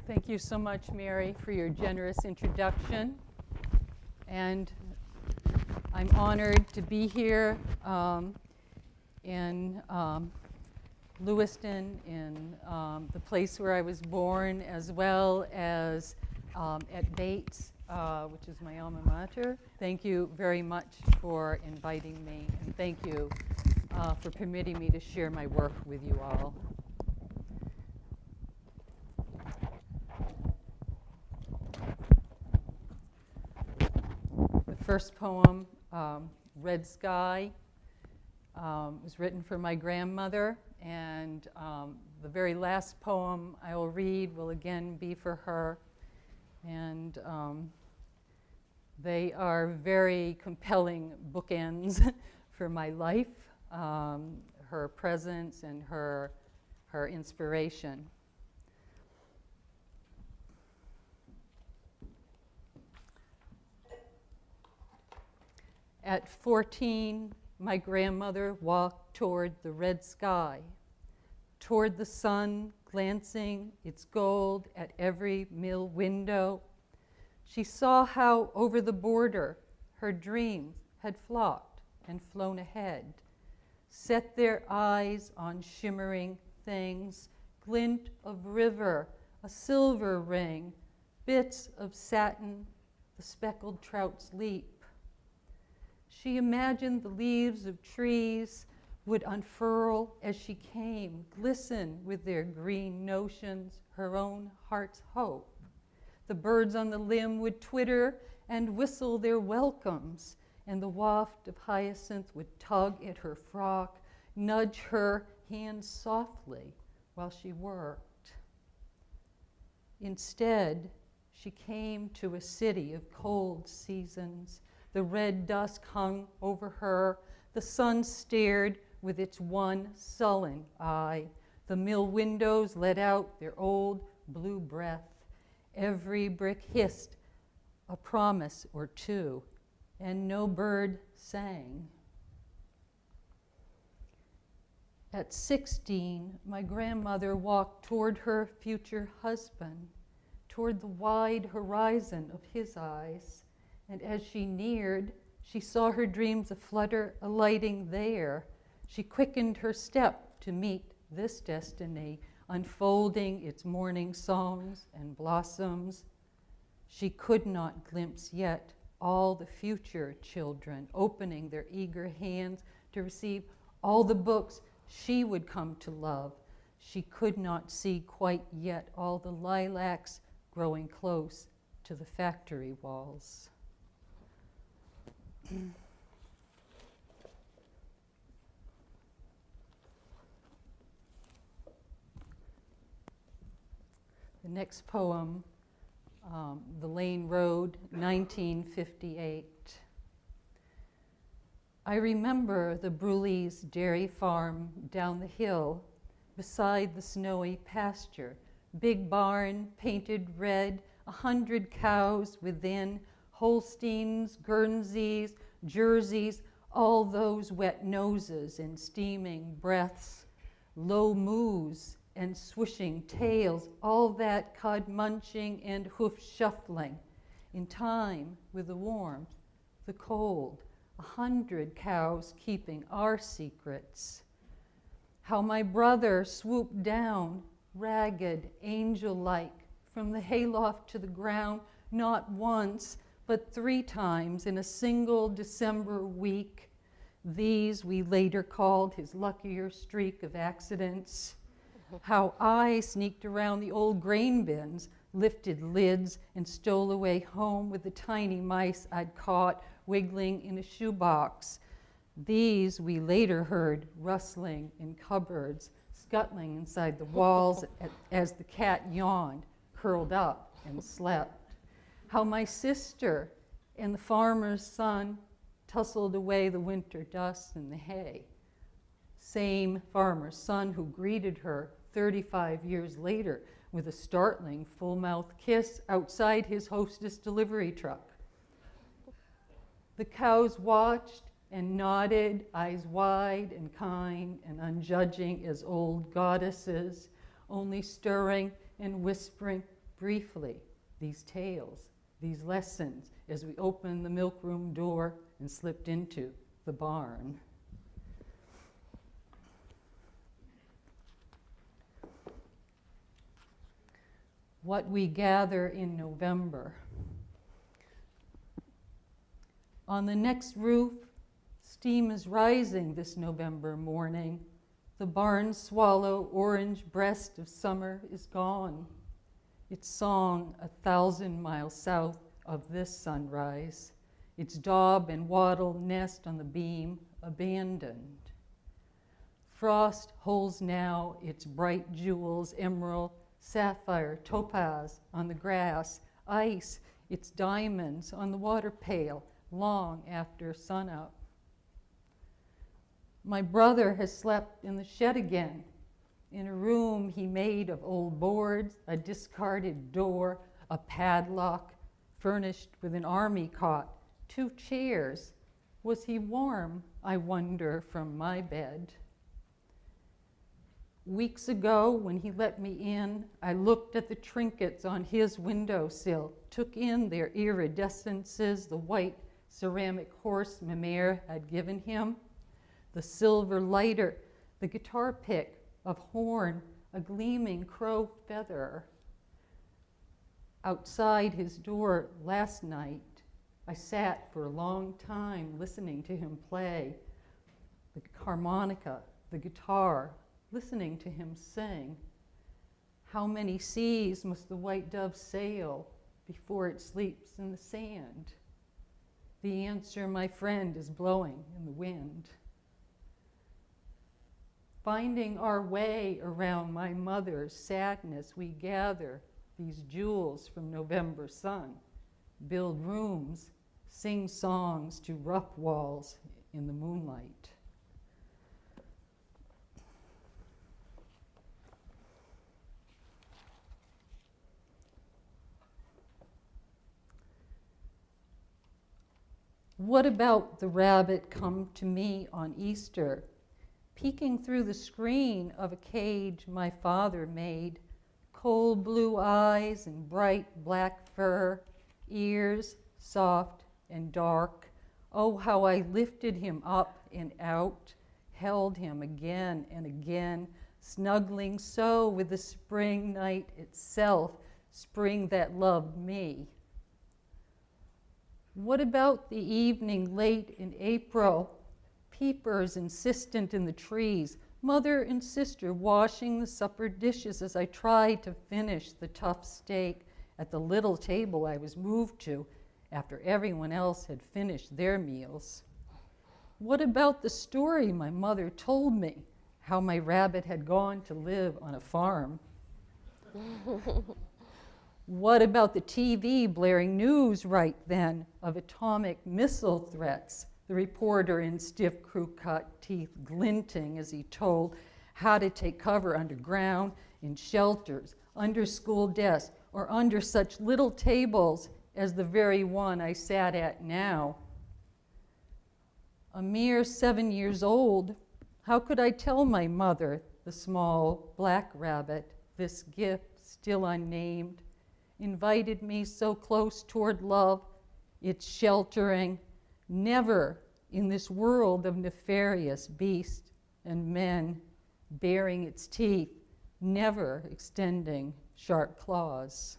Thank you so much, Mary, for your generous introduction. And I'm honored to be here in Lewiston, in the place where I was born, as well as at Bates, which is my alma mater. Thank you very much for inviting me, and thank you for permitting me to share my work with you all. The first poem, Red Sky, was written for my grandmother, and the very last poem I will read will again be for her. And they are very compelling bookends for my life, her presence and her inspiration. At 14, my grandmother walked toward the red sky, toward the sun glancing its gold at every mill window. She saw how over the border her dreams had flocked and flown ahead, set their eyes on shimmering things, glint of river, a silver ring, bits of satin, the speckled trout's leap. She imagined the leaves of trees would unfurl as she came, glisten with their green notions, her own heart's hope. The birds on the limb would twitter and whistle their welcomes, and the waft of hyacinth would tug at her frock, nudge her hands softly while she worked. Instead, she came to a city of cold seasons. The red dusk hung over her. The sun stared with its one sullen eye. The mill windows let out their old blue breath. Every brick hissed a promise or two, and no bird sang. At 16, my grandmother walked toward her future husband, toward the wide horizon of his eyes. And as she neared, she saw her dreams aflutter, alighting there. She quickened her step to meet this destiny, unfolding its morning songs and blossoms. She could not glimpse yet all the future children, opening their eager hands to receive all the books she would come to love. She could not see quite yet all the lilacs growing close to the factory walls. The next poem, The Lane Road, 1958. I remember the Bruley's dairy farm down the hill beside the snowy pasture, big barn painted red, 100 cows within, Holsteins, Guernseys, Jerseys, all those wet noses and steaming breaths, low moos and swishing tails, all that cud munching and hoof shuffling, in time with the warmth, the cold, 100 cows keeping our secrets. How my brother swooped down, ragged, angel-like, from the hayloft to the ground, not once, but 3 times in a single December week. These we later called his luckier streak of accidents. How I sneaked around the old grain bins, lifted lids, and stole away home with the tiny mice I'd caught wiggling in a shoebox. These we later heard rustling in cupboards, scuttling inside the walls as the cat yawned, curled up, and slept. How my sister and the farmer's son tussled away the winter dust and the hay. Same farmer's son who greeted her 35 years later with a startling full-mouth kiss outside his Hostess delivery truck. The cows watched and nodded, eyes wide and kind and unjudging as old goddesses, only stirring and whispering briefly these tales, these lessons, as we opened the milk room door and slipped into the barn. What we gather in November. On the next roof, steam is rising this November morning. The barn swallow orange breast of summer is gone. Its song 1,000 miles south of this sunrise. Its daub and wattle nest on the beam abandoned. Frost holds now its bright jewels, emerald, sapphire, topaz on the grass, ice, its diamonds on the water pail, long after sunup. My brother has slept in the shed again, in a room he made of old boards, a discarded door, a padlock, furnished with an army cot, 2 chairs. Was he warm, I wonder, from my bed? Weeks ago, when he let me in, I looked at the trinkets on his windowsill, took in their iridescences, the white ceramic horse Mimere had given him, the silver lighter, the guitar pick of horn, a gleaming crow feather. Outside his door last night, I sat for a long time listening to him play the harmonica, the guitar, listening to him sing. How many seas must the white dove sail before it sleeps in the sand? The answer, my friend, is blowing in the wind. Finding our way around my mother's sadness, we gather these jewels from November sun, build rooms, sing songs to rough walls in the moonlight. What about the rabbit come to me on Easter, peeking through the screen of a cage my father made, cold blue eyes and bright black fur, ears soft and dark. Oh, how I lifted him up and out, held him again and again, snuggling so with the spring night itself, spring that loved me. What about the evening late in April? Peepers insistent in the trees, mother and sister washing the supper dishes as I tried to finish the tough steak at the little table I was moved to after everyone else had finished their meals. What about the story my mother told me, how my rabbit had gone to live on a farm? What about the TV blaring news right then of atomic missile threats? The reporter in stiff crew-cut teeth glinting as he told how to take cover underground, in shelters, under school desks, or under such little tables as the very one I sat at now. A mere 7 years old, how could I tell my mother, the small black rabbit, this gift still unnamed, invited me so close toward love, its sheltering, never in this world of nefarious beasts and men baring its teeth, never extending sharp claws.